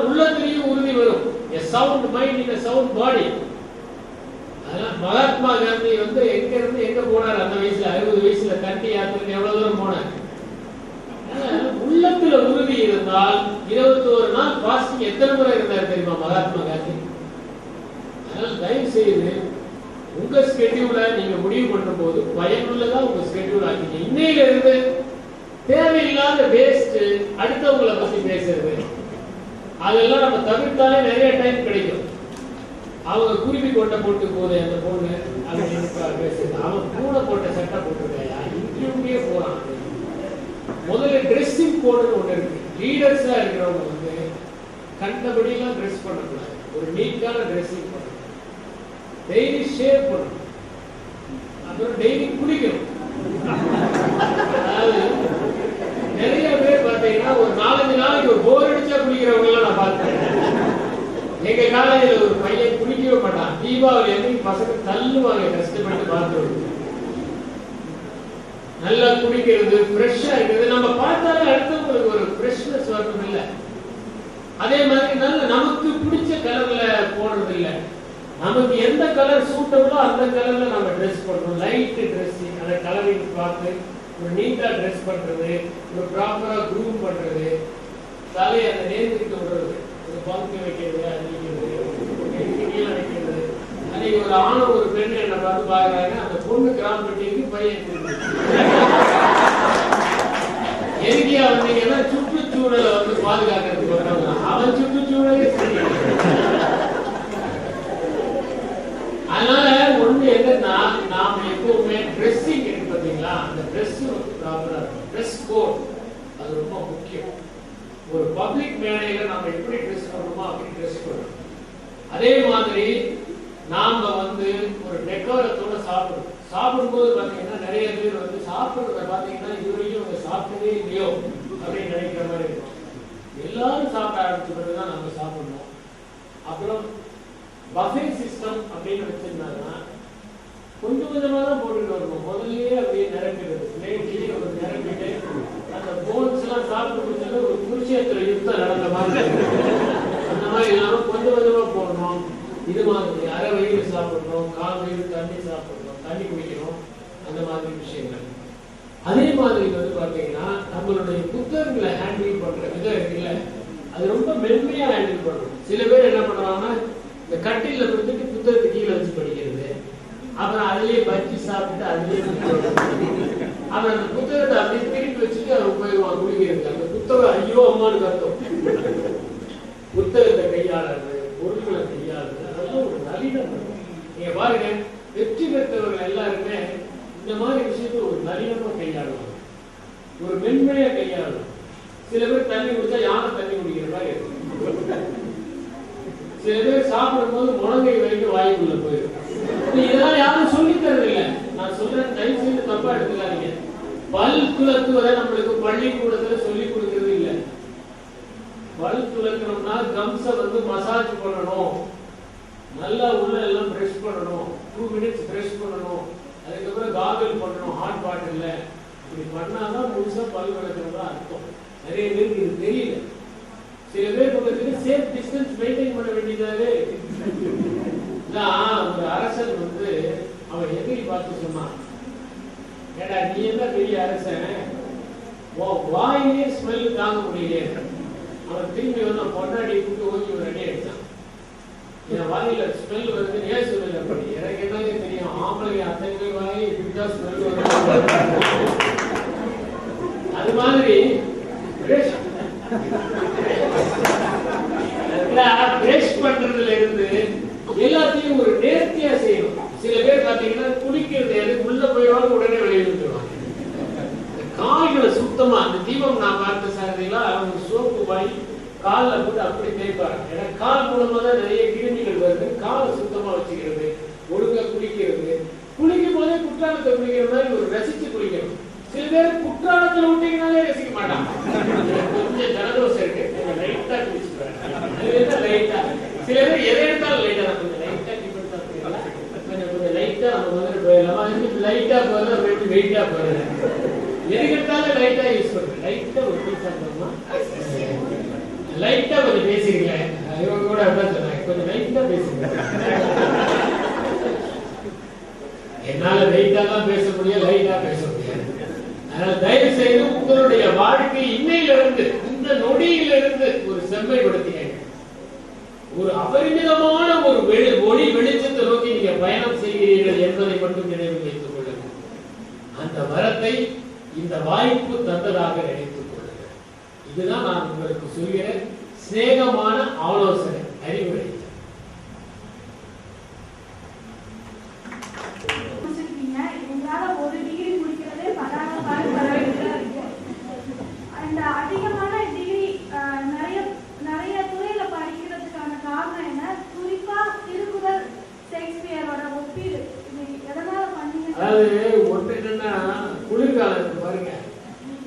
உள்ளத்திலேயும் உறுதி வரும். A sound mind in a sound body. அதனால மகாத்மா காந்தி வந்து எங்க இருந்து எங்க போனார்? அந்த வயசுல 60 வயசுல கண்டி யாத்திரைக்கு எவ்வளவு தூரம் போனார்? உள்ளத்துல உறுதி இருந்தால் 21 நாள் பாஸ்டிங் எத்தனை முறை இருந்தார் தெரியுமா மகாத்மா காந்தி? அதனால தயவு செய்து உங்க ஸ்கெட்யூல நீங்க முடிவு பண்ணும் போது பயனுள்ளதா உங்க ஸ்கெட்யூல் ஆக்கிங்க. இன்னையில இருந்து தேவையில்லாத வேஸ்ட் அடுத்தவங்களை பத்தி பேசுறது அதெல்லாம் நம்ம தவிர்த்தாலே நிறைய டைம் கிடைக்கும். அவங்க குருவி கொட்டை போட்டு போதே அந்த பொண்ணு அப்படின்னு பேசுறது, அவன் கூட போட்ட சட்டை போட்டிருக்காயா இன்டர்வியூக்கே போறான். முதல்ல ட்ரெஸ்ஸிங் கோடுன்னு ஒண்ணு இருக்கு. லீடர்ஸா இருக்கிறவங்க வந்து கண்டபடியெல்லாம் ட்ரெஸ் பண்ணக்கூடாது. ஒரு நீட்டான ட்ரெஸ்ஸிங் பண்ணணும், டெய்லி ஷேவ் பண்ணணும், அப்புறம் டெய்லி குளிக்கணும். அதாவது நிறைய பேர் பார்த்தீங்கன்னா ஒரு 4-5 நாளைக்கு ஒரு போர் அடிச்சா குளிக்கிறவங்க எல்லாம் நான் பார்த்தேன். எங்க காலேஜில் ஒரு பையன் குளிக்கவே மாட்டான். தீபாவளி அன்னைக்கு பசங்க தள்ளுவாங்க கஷ்டப்பட்டு பார்த்து. நல்லா குடிக்கிறது, ஃப்ரெஷ்ஷா இருக்கிறது நம்ம பார்த்தாலே அடுத்தவங்களுக்கு ஒரு ஃப்ரெஷ்னஸ் வரணும் இல்லை. அதே மாதிரி நல்ல நமக்கு பிடிச்ச கலர்ல போடுறது இல்லை. நமக்கு எந்த கலர் சூட்டபிளோ அந்த கலர்ல நம்ம ட்ரெஸ் பண்ணணும். லைட் ட்ரெஸ்ஸிங், அந்த கலரிங் பார்த்து ஒரு நீட்டா ட்ரெஸ் பண்றது, ஒரு ப்ராப்பரா க்ரூம் பண்றது, தலையை அந்த நேர்த்திட்டு விடுறது, ஒரு பங்கு வைக்கிறது, அடிக்கிறது, கீழே வைக்கிறது. அன்னைக்கு ஒரு ஆணும் ஒரு பெண் என்ன பார்த்து பாக்குறாங்க, அந்த பொண்ணு கிராம் பண்ணிட்டு பையன் எதுக்கியா வந்தீங்கன்னா சுற்றுச்சூழலை வந்து பாதுகாக்கிறதுக்கு வர்றவங்க. அவன் சுற்றுச்சூழலே சரி. அதனால ஒண்ணு என்னன்னா நாம எப்பவுமே ட்ரெஸ்ஸிங் இருக்கு பாத்தீங்களா, அந்த ட்ரெஸ் ப்ராப்பரா இருக்கும். ட்ரெஸ் கோட் அது ரொம்ப முக்கியம். ஒரு பப்ளிக் மேடையில நாம எப்படி ட்ரெஸ் பண்ணணுமோ அப்படி ட்ரெஸ் பண்ணணும். அதே மாதிரி நாம வந்து ஒரு டெக்கோரத்தோட சாப்பிடணும். சாப்பிடும்போது பாத்தீங்கன்னா நிறைய பேர் வந்து சாப்பிடுறத பாத்தீங்கன்னா இதுவரைக்கும் அவங்க சாப்பிட்டதே இல்லையோ அப்படின்னு நினைக்கிற மாதிரி இருக்கும். எல்லாரும் சாப்பிட ஆரம்பிச்ச பிறகுதான் நம்ம சாப்பிடணும். அப்புறம் பஃபே சிஸ்டம் அப்படின்னு வச்சிருந்தாங்கன்னா கொஞ்சம் கொஞ்சமா தான் போட்டுட்டு வரணும். முதல்லயே அப்படியே நிரப்பிடுறது, பிளேட்லயே ஒரு நிரப்பிட்டு அந்த போன்ஸ் எல்லாம் சாப்பிட்டு முடிச்சது ஒரு குருஷேத்திர யுத்தம் நடந்த மாதிரி அந்த மாதிரி இல்லாம கொஞ்சம் கொஞ்சமா போடணும். இது மாதிரி அரை வயிறு சாப்பிடணும், கால் வயிறு தண்ணி சாப்பிடணும், தண்ணி குடிக்கணும், அந்த மாதிரி விஷயங்கள். அதே மாதிரி வந்து பாத்தீங்கன்னா நம்மளுடைய புத்தகங்களை ஹேண்டில் பண்ற விதம் இருக்குல்ல, அது ரொம்ப மென்மையா ஹேண்டில் பண்ணணும். சில பேர் என்ன பண்றாங்கன்னா இந்த கட்டில கொடுத்துட்டு புத்தகத்தை கீழே வச்சு படிக்கிறது, அப்புறம் அதுலயே பச்சி சாப்பிட்டு அதுலயே அவன் அந்த புத்தகத்தை அப்படியே திருப்பி வச்சுட்டு அவன் போயிடுவான் குடிக்கிறது. அந்த புத்தகம் ஐயோ அம்மானு கருத்தம். புத்தகத்தை கையாளுறது, பொருட்களை கையாளுறது, அதெல்லாம் ஒரு நளினம். நீங்க பாருங்க, வெற்றி பெற்றவர்கள் எல்லாருமே இந்த மாதிரி விஷயத்த ஒரு நளினமா கையாளுவாங்க, ஒரு மென்மையா கையாளுவாங்க. சில பேர் தண்ணி குடிச்சா யானை தண்ணி குடிக்கிற மாதிரி இருக்கும். சில பேர் சாப்பிடும் போது முழங்கை வரைக்கும் வாய்க்குள்ள போயிடும். இதெல்லாம் யாரும் சொல்லி தரது இல்லை. நான் சொல்றேன், தயவு செய்து தப்பா எடுத்துக்காதீங்க. பல் துலக்குவதை நம்மளுக்கு பள்ளிக்கூடத்துல சொல்லி கொடுக்கறது இல்லை. பல் துலக்கணும்னா கம்ஸை வந்து மசாஜ் பண்ணணும், நல்லா உள்ள எல்லாம் பிரஷ் பண்ணணும், 2 மினிட்ஸ் பிரஷ் பண்ணணும், அதுக்கப்புறம் காகல் பண்ணணும் ஹாட் வாட்டர்ல. இப்படி பண்ணாதான் முழுசா பல் விளக்குறதா அர்த்தம். நிறைய பேருக்கு இது தெரியல. சில பேர் பக்கத்துக்கு சேஃப் டிஸ்டன்ஸ் மெயின்டைன் பண்ண வேண்டியதாவே. ஒரு அரசன் வந்து அவன் எதிரி பார்த்து சொன்னான், ஏடா நீ என்ன பெரிய அரசன், வாயிலே ஸ்மெல் தாங்க முடியல. அவன் திரும்பி வந்து பொன்னாடி கூட்டு ஓகி ஒரு அடி அடிச்சான். என் வாயில ஸ்மெல் வருது ஏன் சொல்லல அப்படி. எனக்கு என்னங்க தெரியும், ஆம்பளை அத்தனை வாய் இப்படிதான் ஸ்மெல் வரும். அது மாதிரி பிரஷ் பண்றதுல இருந்து எல்லாத்தையும் ஒரு நேர்த்தியா செய்யணும். சில பேர் பாத்தீங்கன்னா குளிக்கிறது உள்ள போயிடுவாங்க, உடனே வெளியே விட்டுருவாங்க. கால்களை சுத்தமா, அந்த தீபம் நான் பார்த்த சாரதிகளா அவங்க சோப்பு வாங்கி காலில் போட்டு அப்படி தேய்ப்பாங்க. ஏன்னா கால் மூலமா தான் நிறைய கிருமிகள் வருது. காலை சுத்தமா வச்சுக்கிறது, ஒழுங்கா குளிக்கிறது, குளிக்கும் போதே குற்றாலத்தை குளிக்கிற மாதிரி ஒரு ரசிச்சு குளிக்கணும். சில பேர் குற்றாலத்துல விட்டீங்கனாலே ரசிக்க மாட்டாங்க. கொஞ்சம் ஜலதோஷம் இருக்கு, லைட்டா குளிச்சுக்கிறாங்க, லைட்டா. சில பேர் எதை எடுத்தாலும் லைட்டா தான், கொஞ்சம் லைட்டா கொஞ்சம் லைட்டா நம்ம வந்து போயிடலாமா, லைட்டா போறதா போயிட்டு வெயிட்டா போறது, எதுக்கு எடுத்தாலும் லைட்டா யூஸ் பண்றேன். லைட்டா ஒரு பீஸ் சாப்பிடணுமா, லைட்டா கொஞ்சம் பேசிக்கிறீங்களா உங்களுடைய வாழ்க்கை இன்னையிலிருந்து, இந்த நொடியிலிருந்து ஒரு செம்மைப்படுத்திங்க. ஒரு அபரிமிதமான ஒரு ஒளி வெளிச்சத்தை நோக்கி நீங்க பயணம் செய்கிறீர்கள் என்பதை மட்டும் நினைவில் வைத்துக் கொள்ளுங்கள். அந்த வரத்தை இந்த வாய்ப்பு தந்ததாக நினைத்துக் கொள்ளுங்கள். இதுதான் நான் உங்களுக்கு சொல்கிற சிநேகமான ஆலோசனை, அறிவுரை. ஒரு டிகிரி முடிக்கிறதே அந்த அதிகமான டிகிரி நிறைய துறையில படிக்கிறதுக்கான காரணம் என்ன? குறிப்பா திருக்குறள், ஷேக்ஸ்பியரோட ஒப்பீடு எதனால பண்ணீங்க? அதாவது ஒன்று என்னன்னா, குளிர்காலத்துக்கு பாருங்க,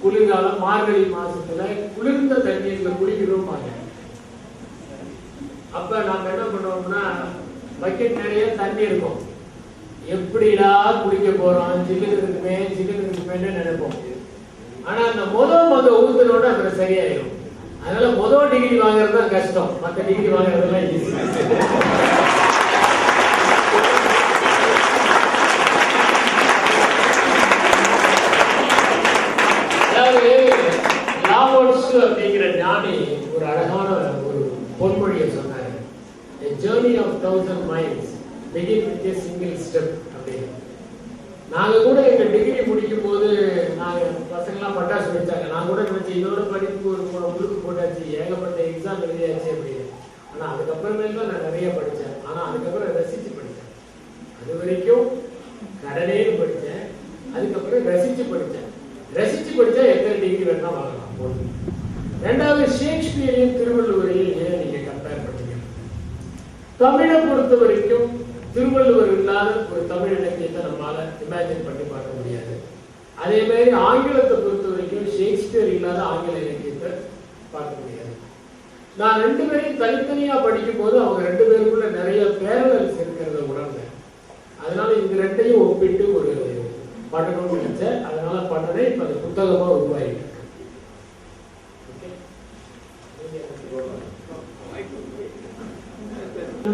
குளிர்காலம் மார்கழி மாசத்துல குளிர்ந்த தண்ணீர்ல குளிக்கிறோம். அப்ப நாம என்ன பண்ணுவோம்னா, பக்கெட் நிறைய தண்ணி இருக்கும். எப்படிடா குளிக்க போறோம், ஜில்லுன்னு இருக்குமே நினைப்போம். ஆனா அந்த மொத ஊத்துனோட அப்புறம் சரியாயிடும். அதனால முதல் டிகிரி வாங்குறது தான் கஷ்டம், மற்ற டிகிரி வாங்குறதுலாம் ஈஸி. அதாவது லாவோட்சு அப்படிங்கிற ஞானி ஒரு அழகான ஒரு பொன்மொழியை சொன்னாரு. A journey of 1000 miles begin with a single step அப்படின்னு. நாங்க கூட எங்க டிகிரி முடிக்கும் போது நாங்க பசங்களாம் பட்டாசு வச்சாங்க. நான் கூட நினைச்சேன் இதோட படிப்பு ஒரு முழுக்க போட்டாச்சு, ஏகப்பட்ட எக்ஸாம் எழுதியாச்சு அப்படின்னு. ஆனா அதுக்கப்புறமேல தான் நான் நிறைய படித்தேன். ஆனா அதுக்கப்புறம் ரசிச்சு படித்தேன். அது வரைக்கும் கடனேன்னு படித்தேன், அதுக்கப்புறம் ரசிச்சு படித்தேன். ரசிச்சு படித்தா எத்தனை டிகிரி வேணா வாங்கலாம் போது. ரெண்டாவது, ஷேக்ஸ்பியரையும் திருவள்ளுவரையும் ஏன் நீங்க கம்பேர் பண்ணீங்க? தமிழை பொறுத்த வரைக்கும் திருவள்ளுவர் இல்லாத ஒரு தமிழ் இலக்கியத்தை நம்மளால இமேஜின் பண்ணி பார்க்க முடியாது. அதே மாதிரி ஆங்கிலத்தை பொறுத்த வரைக்கும் ஷேக்ஸ்பியர் இல்லாத ஆங்கில இலக்கியத்தை பார்க்க முடியாது. நான் ரெண்டு பேரையும் தனித்தனியா படிக்கும் போது அவங்க ரெண்டு பேருக்குள்ள நிறைய பேரலல்ஸ் இருக்கிறத உணர்ந்தேன். அதனால இந்த ரெண்டையும் ஒப்பிட்டு ஒரு பண்ணணும்னு நினைச்சேன். அதனால பண்ணனே இப்ப அந்த புத்தகமா உருவாயிருக்கு.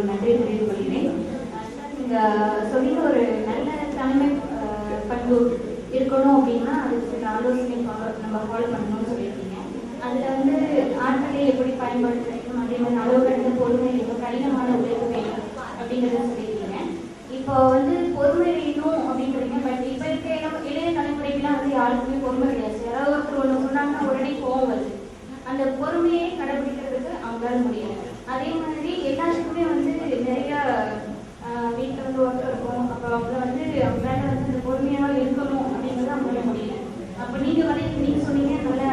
நன்றி தெரிந்து கொள்கிறேன். நீங்க சொல்லிட்டு ஒரு நல்ல தலைமை பண்பு இருக்கணும் அப்படின்னா அதுக்கு சில ஆலோசனை நம்ம ஃபாலோ பண்ணணும்னு சொல்லியிருக்கீங்க. அதுல வந்து ஆட்களை எப்படி பயன்படுத்த வேண்டும், அதே மாதிரி அளவு கடந்த பொறுமை வேணும், கடினமான உழைப்பு வேணும் அப்படிங்கிறத சொல்லியிருக்கீங்க. இப்போ வந்து பொறுமை வேணும் அப்படிங்கிறீங்க. பட் இப்ப இருக்க இளைய தலைமுறைக்கெல்லாம் வந்து யாருக்குமே பொறுமை கிடையாது. யாராவது ஒருத்தர் ஒன்று சொன்னாங்கன்னா உடனே கோவம் வருது. அந்த பொறுமையை கடைபிடிக்கிறதுக்கு அவங்களால முடியல. அதே மாதிரி எல்லாத்துக்குமே வந்து நிறைய வீட்டில் வந்து ஒர்க் இருக்கும். அப்போ அவங்க வந்து அவங்களால வந்து இந்த பொறுமையாக இருக்கணும் அப்படிங்கிறது அவங்களால முடியல. அப்போ நீங்கள் சொன்னீங்க நல்ல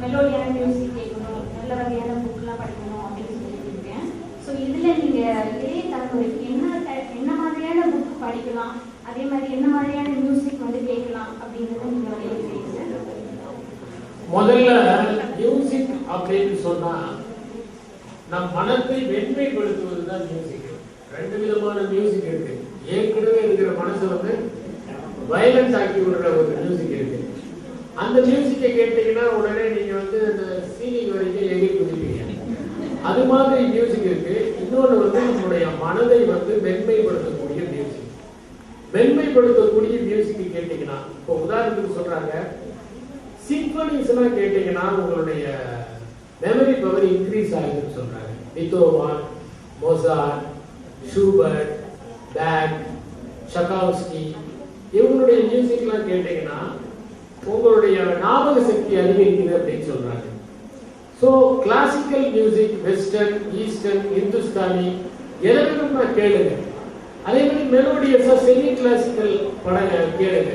மெலோடியான மியூசிக் கேட்கணும், நல்ல வகையான புக்கெலாம் படிக்கணும் அப்படின்னு சொல்லியிருக்கேன். ஸோ இதில் நீங்கள் இதே தலைமுறைக்கு என்ன மாதிரியான புக் படிக்கலாம், அதே மாதிரி என்ன மாதிரியான மியூசிக் வந்து கேட்கலாம் அப்படிங்கிறத நீங்கள் வலியுறுத்துறீங்க. முதல்ல மியூசிக் அப்படின்னு சொன்னா நம் மனத்தை வெண்மைப்படுத்துவதுதான் மியூசிக். ரெண்டு விதமான மியூசிக் இருக்கு. ஏற்கனவே இருக்கிற மனசை வந்து வயலன்ஸ் ஆக்கி விடுற ஒரு மியூசிக் இருக்கு. அந்த மியூசிக்கை கேட்டீங்கன்னா உடனே நீங்க வந்து அந்த சீலிங் வரைக்கும் எகிரி குதிப்பீங்க. அது மாதிரி மியூசிக் இருக்கு. இன்னொன்று வந்து நம்மளுடைய மனதை வந்து மென்மைப்படுத்தக்கூடிய மியூசிக். மென்மைப்படுத்தக்கூடிய மியூசிக் கேட்டீங்கன்னா, இப்போ உதாரணத்துக்கு சொல்றாங்க, சிம்பனிஸ் எல்லாம் கேட்டீங்கன்னா உங்களுடைய மெமரி பவர் இன்க்ரீஸ் ஆகுதுன்னு சொல்றாங்க. பீத்தோவன், மொசார்ட், ஷூபர்ட், பேக், ஷகாவ்ஸ்கி இவங்களுடைய மியூசிக்லாம் கேட்டீங்கன்னா உங்களுடைய ஞாபக சக்தி அதிகரிக்குது அப்படின்னு சொல்றாங்க. So classical music, western, eastern, Hindustani எதனா கேளுங்க. அதே மாதிரி மெலோடியஸா செமி கிளாசிக்கல் படங்கள் கேளுங்க.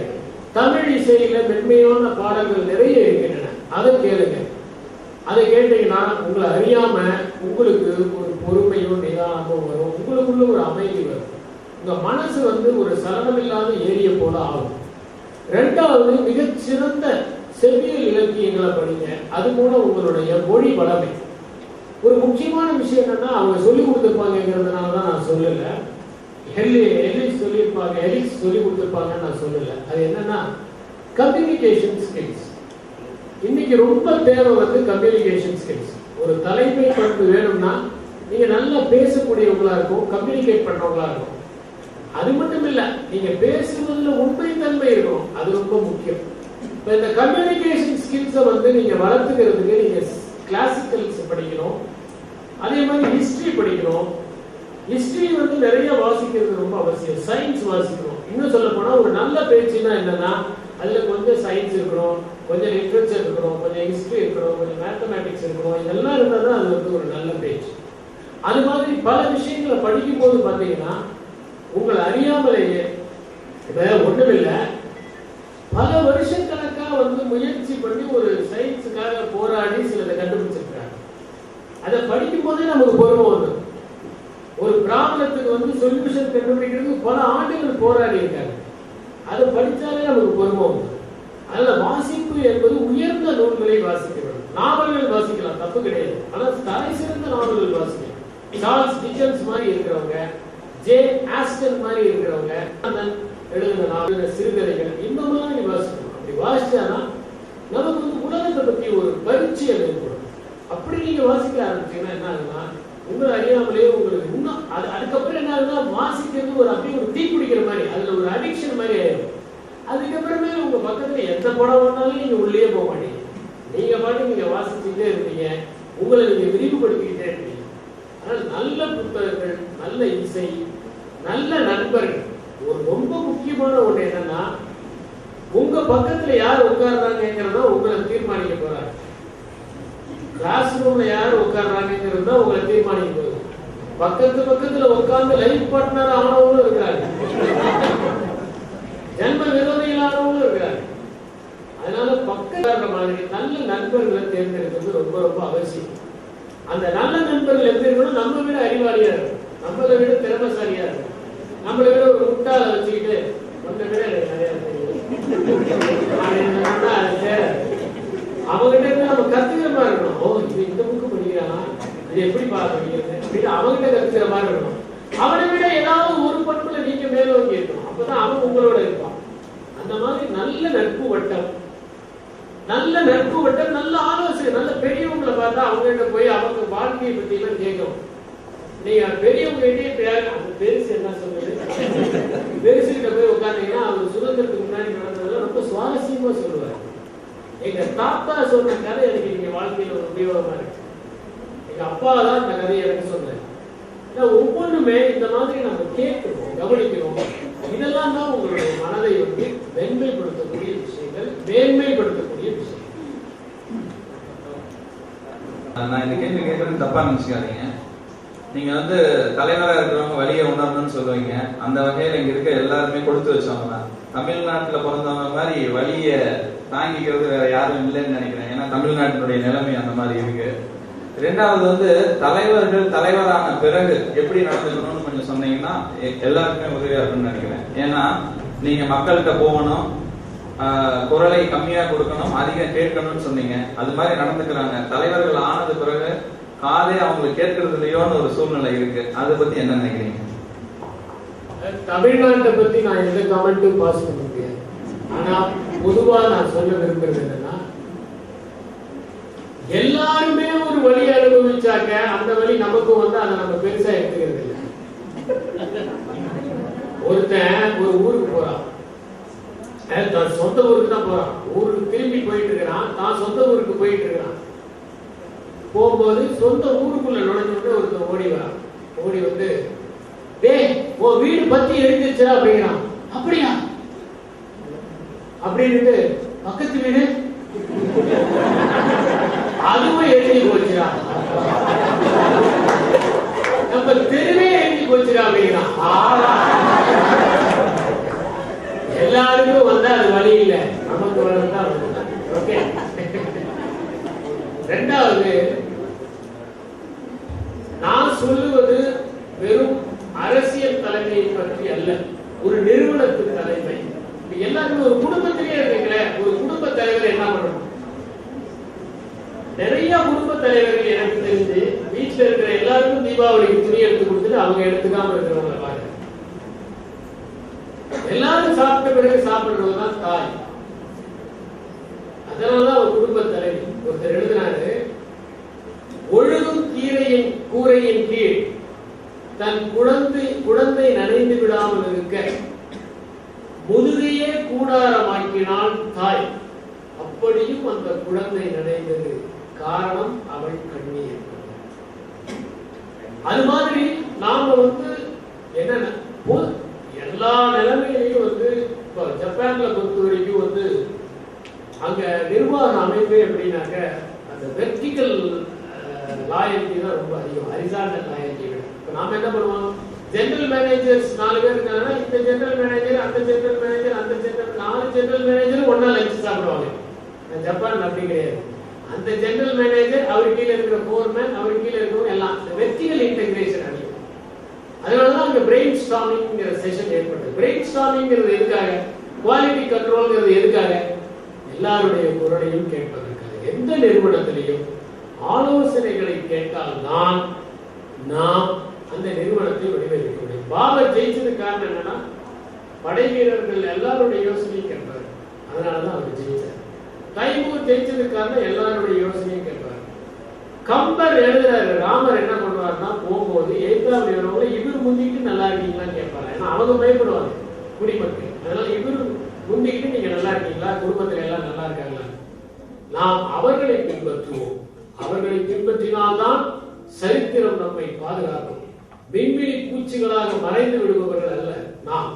தமிழ் இசையில மென்மையான பாடல்கள் நிறைய இருக்கின்றன, அதை கேளுங்க. அதை கேட்டீங்கன்னா உங்களை அறியாம உங்களுக்கு ஒரு பொறுமையும் நிதானமும் வரும், உங்களுக்குள்ள ஒரு அமைதி வரும். உங்க மனசு வந்து ஒரு சலனமில்லாத ஏரிய போல ஆகும். ரெண்டாவது, மிகச்சிறந்த செவ்வியல் இலக்கியங்களை படிங்க. அது மூலம் உங்களுடைய மொழி வளமை. ஒரு முக்கியமான விஷயம் என்னன்னா, அவங்க சொல்லி கொடுத்துருப்பாங்கிறதுனால தான் நான் சொல்லல. எலிக்ஸ் சொல்லியிருப்பாங்க, எலிக்ஸ் சொல்லி கொடுத்துருப்பாங்கன்னு நான் சொல்லல. அது என்னன்னா கம்யூனிகேஷன் ஸ்கில்ஸ். இன்னைக்கு ரொம்ப தேவை வந்து கம்யூனிகேஷன் ஸ்கில்ஸ். ஒரு தலைமை பண்பு வேணும்னா நீங்க நல்லா பேசக்கூடியவங்களா இருக்கும், கம்யூனிகேட் பண்றவங்களா இருக்கும். அது மட்டும் இல்ல, நீங்க பேசுவதில் உண்மைத்தன்மை இருக்கணும், அது ரொம்ப முக்கியம். இந்த கம்யூனிகேஷன் ஸ்கில்ஸை வந்து நீங்க வளர்த்துக்கிறதுக்கு நீங்க கிளாசிக்கல்ஸ் படிக்கணும், அதே மாதிரி ஹிஸ்டரி படிக்கணும். ஹிஸ்டரி வந்து நிறைய வாசிக்கிறது ரொம்ப அவசியம். சயின்ஸ் வாசிக்கணும். இன்னும் சொல்ல போனா ஒரு நல்ல பேச்சுன்னா என்னன்னா அதுல கொஞ்சம் சயின்ஸ் இருக்கணும், கொஞ்சம் லிட்ரேச்சர் இருக்கணும், கொஞ்சம் ஹிஸ்டரி இருக்கணும், கொஞ்சம் மேத்தமேட்டிக்ஸ் இருக்கணும். இதெல்லாம் இருந்தால் தான் அது வந்து ஒரு நல்ல பேச்சு. அது மாதிரி பல விஷயங்களை படிக்கும் போது பாத்தீங்கன்னா உங்களை அறியாமலேயே ஒண்ணுமில்லை, பல வருஷக்கணக்கா வந்து முயற்சி பண்ணி ஒரு சயின்ஸுக்காக போராடி சிலதை கண்டுபிடிச்சிருக்காங்க. அதை படிக்கும் போதே நமக்கு பொறுமை வந்து ஒரு ப்ராப்ளத்துக்கு வந்து சொல்யூஷன் கண்டுபிடிக்கிறதுக்கு பல ஆண்டுகள் போராடி இருக்காங்க. அதை படித்தாலே நமக்கு பொறுமை வந்து. அதனால வாசிப்பு என்பது உயர்ந்த நூல்களை வாசிக்க வேண்டும். நாவல்கள் வாசிக்கலாம், தப்பு கிடையாது. ஆனால் தலை சிறந்த நாவல்கள் வாசிக்கலாம். சார்ல்ஸ் டிக்கன்ஸ் மாதிரி இருக்கிறவங்க, ஜேன் ஆஸ்டன் மாதிரி இருக்கிறவங்க எழுதுன நாவல், சிறுகதைகள், இந்த மாதிரி வாசிக்கணும். அப்படி வாசிச்சானா நமக்கு வந்து உலகத்தை பத்தி ஒரு பரிச்சயம் ஏற்படும். அப்படி நீங்க வாசிக்க ஆரம்பிச்சீங்கன்னா என்ன ஆகுதுன்னா உங்களை அறியாமலே உங்களுக்கு இன்னும் அதுக்கப்புறம் என்ன ஆகுதுன்னா வாசிக்கிறது ஒரு அப்படியே ஒரு தீ பிடிக்கிற மாதிரி, அதுல ஒரு அடிக்ஷன் மாதிரி ஆயிடும். அதுக்கப்புறமே உங்க பக்கத்துல எந்த படம் வந்தாலும் நீங்க உள்ளே போக மாட்டீங்க. நீங்க பாட்டு நீங்க வாசிச்சுட்டே இருப்பீங்க, உங்களை நீங்க விரிவுபடுத்திக்கிட்டே இருப்பீங்க. அதனால நல்ல புத்தகங்கள், நல்ல இசை, நல்ல நண்பர்கள். ஒரு ரொம்ப முக்கியமான ஒண்ணு என்னன்னா உங்க பக்கத்துல யார் உட்கார்றாங்கிறத உங்களை தீர்மானிக்க போறாங்க. கிளாஸ் ரூம்ல யார் உட்கார்றாங்கிறது தான் உங்களை தீர்மானிக்க போகுது. பக்கத்துல உட்கார்ந்து லைஃப் பார்ட்னர் ஆனவங்களும் இருக்கிறாங்க, ஜன்ம விரோதிகளானவங்களும் இருக்கிறாங்க. அதனால பக்கத்துல மாதிரி நல்ல நண்பர்களை தேர்ந்தெடுக்கிறது ரொம்ப ரொம்ப அவசியம். அந்த நல்ல நண்பர்கள் எப்படி இருக்கணும்? நம்ம விட அறிவாளியா இருக்கும், நம்மளை விட திறமைசாலியா இருக்கும், நம்மளை விட ஒரு முட்டாள வச்சுக்கிட்டு நம்மளை விட நிறைய அவங்ககிட்ட இருந்து நம்ம கத்துக்கிற மாதிரி இருக்கணும். ஓ, இது இந்த புக்கு படிக்கிறானா, இது எப்படி படிக்கிறது அப்படின்னு அவங்ககிட்ட கத்துக்கிற மாதிரி இருக்கணும். அவனை விட ஏதாவது ஒரு பண்புல நீங்க மேலோங்கி இருக்கணும். அப்பதான் அவன் உங்களோட இருப்பான். அந்த மாதிரி நல்ல நட்பு வட்டம், நல்ல ஆலோசனை, நல்ல பெரியவங்களை பார்த்தா அவங்ககிட்ட போய் அவங்க வாழ்க்கையை பத்தி எல்லாம் கேட்கணும். நீங்க பெரியவங்க அந்த பெருசு என்ன சொல்றது, பெருசுகிட்ட போய் உட்காந்தீங்கன்னா அவர் சுதந்திரத்துக்கு முன்னாடி நடந்ததெல்லாம் ரொம்ப சுவாரஸ்யமா சொல்லுவார். எங்க தாத்தா சொன்ன கதை எனக்கு நீங்க வாழ்க்கையில ஒரு உபயோகமா இருக்கு. எங்க அப்பா தான் இந்த கதையை எனக்கு சொன்னார். ஒவ்வொன்றுமே இந்த மாதிரி நம்ம கேட்கணும், கவனிக்கணும். இதெல்லாம் தான் உங்களுடைய மனதை வந்து மேன்மைப்படுத்தக்கூடிய விஷயங்கள், மேன்மைப்படுத்தக்கூடிய விஷயம். நான் இந்த கேள்வி கேட்கறது தப்பா நினைச்சுக்காதீங்க. நீங்க வந்து தலைவராக இருக்கிறவங்க வழியை உணரணும்னு சொல்லுவீங்க. அந்த வகையில இங்க இருக்க எல்லாருமே கொடுத்து வச்சவங்க தான். தமிழ்நாட்டுல பிறந்தவங்க மாதிரி வழியை தாங்கிக்கிறது வேற யாரும் இல்லைன்னு நினைக்கிறேன். ஏன்னா தமிழ்நாட்டினுடைய நிலைமை அந்த மாதிரி இருக்கு. ரெண்டாவது வந்து தலைவர்கள் தலைவரான பிறகு எப்படி நடந்துக்கணும்னு கொஞ்சம் சொன்னீங்கன்னா எல்லாருக்குமே உதவியா இருக்குன்னு நினைக்கிறேன். ஏன்னா நீங்க மக்கள்கிட்ட போகணும், குரலை கம்மியா கொடுக்கணும், அதிகம் கேட்கணும்னு சொன்னீங்க. அது மாதிரி நடந்துக்கிறாங்க. தலைவர்கள் ஆனது பிறகு காதே அவங்களுக்கு கேட்கறது இல்லையோன்னு ஒரு சூழ்நிலை இருக்கு. அதை பத்தி என்ன நினைக்கிறீங்க? தமிழ்நாட்டை பத்தி நான் எந்த கமெண்ட்டும் பாஸ் பண்ண முடியாது. ஆனா பொதுவா நான் சொல்ல விரும்புறது என்னன்னா, எல்லாருமே ஒரு வழி அனுபவிச்சாக்க அந்த வழி நமக்கும் வந்து அதை நம்ம பெருசா எடுத்துக்கிறது இல்லை. ஒருத்தன் ஒரு ஊருக்கு போறான், தான் சொந்த ஊருக்கு தான் போறான். ஊருக்கு திரும்பி போயிட்டு இருக்கிறான், தான் சொந்த ஊருக்கு போயிட்டு இருக்கிறான். போகும்போது சொந்த ஊருக்குள்ள நுழைஞ்சோடனே ஒருத்தன் ஓடி வரான். ஓடி வந்து, டேய் உன் வீடு பத்தி எடுத்துச்சா அப்படிங்கிறான். அப்படியா அப்படின்னு பக்கத்து வீடு அதுவும் எழுதி போச்சுடா, நம்ம தெருவே எழுதி போச்சுடா அப்படிங்கிறான். எல்லாருக்கும் வந்தா அது வழி இல்லை, நமக்கு வரதான் வந்து. ஓகே. ரெண்டாவது, நான் சொல்லுவது வெறும் அரசியல் தலைமையை பற்றி அல்ல, ஒரு நிறுவனத்து தலைமை. எல்லாருமே ஒரு குடும்பத்திலே இருக்கிற ஒரு குடும்ப தலைவர் என்ன பண்ணணும்? நிறைய குடும்ப தலைவர்கள் எனக்கு தெரிஞ்சு வீட்டுல இருக்கிற எல்லாருக்கும் தீபாவளிக்கு துணி எடுத்து கொடுத்துட்டு அவங்க எடுத்துக்காம இருக்கிறவங்க பாருங்க. எல்லாரும் சாப்பிட்ட பிறகு சாப்பிடுறதுதான் தாய். அதனாலதான் ஒரு குடும்ப தலைவி ஒருத்தர் எழுதினாரு, ஒழுகும் கூரையின் கீழ் தன் குழந்தை நனைந்து விடாமல் இருக்க முதுகையே கூடாரமாக்கினாள் தாய். அப்படியும் அந்த குழந்தை நினைந்தது. காரணம் அவள் கண்ணீர். அது மாதிரி நாம என்னென்ன எல்லா நிலைமையிலையும் இப்போ ஜப்பான்ல பொறுத்த வரைக்கும் அங்க நிர்வாக அமைப்பு எப்படின்னாக்க அந்த வெர்டிகல் லாயல்ட்டி தான் ரொம்ப அதிகம், ஹரிசாண்டல் லாயல்ட்டி விட. இப்போ நாம என்ன பண்ணுவோம், ஜெனரல் மேனேஜர்ஸ் 4 பேர் இருக்காங்கன்னா இந்த ஜெனரல் மேனேஜர் அந்த ஜெனரல் மேனேஜர் அந்த ஜெனரல் 4 ஜெனரல் மேனேஜர் ஒன்னா லஞ்ச் சாப்பிடுவாங்க. ஜப்பான் அப்படி கிடையாது. அந்த ஜெனரல் மேனேஜர் அவர் கீழே இருக்கிற ஃபோர்மேன் அவர் கீழே இருக்கிறவங்க எல்லாம் வெர்டிகல் இன்டெகிரேஷன் அதிகம். அதனாலதான் அங்க பிரெயின் ஸ்டார்மிங்கிற செஷன் ஏற்பட்டது. பிரெயின் ஸ்டார்மிங்கிறது எதுக்காக, குவாலிட்டி கண்ட்ரோல்ங்கிறது எதுக்காக, எல்லாருடைய குரலையும் கேட்பதற்காக. எந்த நிறுவனத்திலையும் ஆலோசனைகளை கேட்டால் தான் நாம் அந்த நிறுவனத்தை வடிவமைக்க முடியும். பாபர் ஜெயிச்சது காரணம் என்னன்னா படை வீரர்கள் எல்லாருடைய யோசனையும் கேட்பாரு, அதனாலதான் அவர் ஜெயிச்சார். தைமூர் ஜெயிச்சது காரணம் எல்லாருடைய யோசனையும் கேட்பாரு. கம்பர் எழுதுறாரு, ராமர் என்ன பண்ணுவாருன்னா போகும்போது எய்தாம் வரவங்க இவர் முந்திக்கிட்டு நல்லா இருக்கீங்களான்னு கேட்பாரு. ஏன்னா அவங்க பயப்படுவாங்க குடிமக்கள். அதனால இவர் முந்திக்கிட்டு நீங்க நல்லா இருக்கீங்களா, குடும்பத்துல எல்லாம் நல்லா இருக்காங்களா. நாம் அவர்களை பின்பற்றுவோம். அவர்களை பின்பற்றினால்தான் சரித்திரம் நம்மை பாதுகாக்கும். விண்வெளி பூச்சிகளாக மறைந்து விடுபவர்கள் அல்ல நாம்,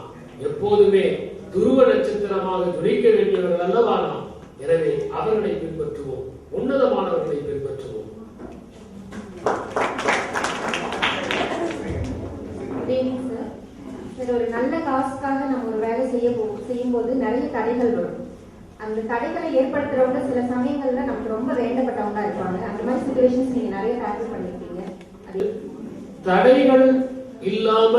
எப்போதுமே துருவ நட்சத்திரமாக துடிக்க வேண்டியவர்கள் அல்லவா நாம். எனவே அவர்களை பின்பற்றுவோம், உன்னதமானவர்களை பின்பற்றுவோம். ஒரு நல்ல காசுக்காக நம்ம ஒரு வேலை செய்யும்போது நிறைய தடைகள் வரும். அந்த தடைகளை ஏற்படுத்துறவங்க சில சமயங்கள்ல நமக்கு ரொம்ப வேண்டப்பட்டவங்களா இருப்பாங்க. அந்த மாதிரி சிச்சுவேஷன்ஸ் நீங்க நிறைய டேக்கிள் பண்ணிருக்கீங்க. தடைகள் இல்லாம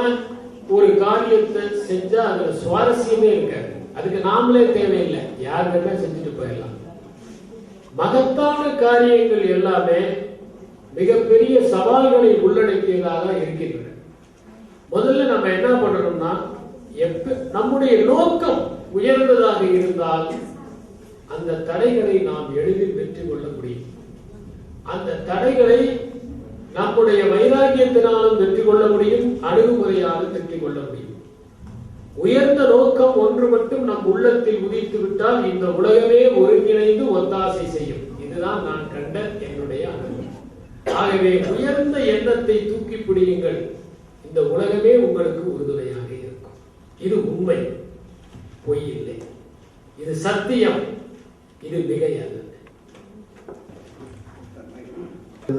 ஒரு காரியத்தை செஞ்சா அதுல சுவாரஸ்யமே இருக்காது. அதுக்கு நாமளே தேவையில்லை, யார் வேணா செஞ்சுட்டு போயிடலாம். மகத்தான காரியங்கள் எல்லாமே மிகப்பெரிய சவால்களை உள்ளடக்கியதாக இருக்கின்றன. முதல்ல நம்ம என்ன பண்ணணும்னா, நம்முடைய நோக்கம் உயர்ந்ததாக இருந்தால் அந்த தடைகளை நாம் எளிதில் வெற்றி கொள்ள முடியும். அந்த தடைகளை நம்முடைய வைராக்கியத்தினாலும் வெற்றி கொள்ள முடியும், அணுகுமுறையாலும் வெற்றி கொள்ள முடியும். உயர்ந்த நோக்கம் ஒன்று மட்டும் நம் உள்ளத்தில் உதித்து விட்டால் இந்த உலகமே ஒருங்கிணைந்து ஒத்தாசை செய்யும். இதுதான் நான் கண்ட என்னுடைய அனுபவம். ஆகவே உயர்ந்த எண்ணத்தை தூக்கி பிடியுங்கள், இந்த உலகமே உங்களுக்கு உறுதுணையாக இருக்கும். இது உண்மை, பொய் இல்லை. இது சத்தியம், இது மிகை அல்ல.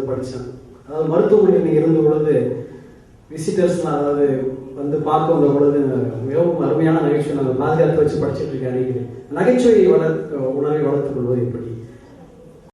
படிச்சேன். அதாவது மருத்துவமனையில் இருந்த பொழுது விசிட்டர்ஸ் அதாவது பார்க்க வந்த பொழுது மிகவும் அருமையான நகைச்சுவை நாங்கள் பாதுகாத்து வச்சு படிச்சுட்டு இருக்கேன். நகைச்சுவை உணர்வை வளர்த்துக் கொள்வது எப்படி?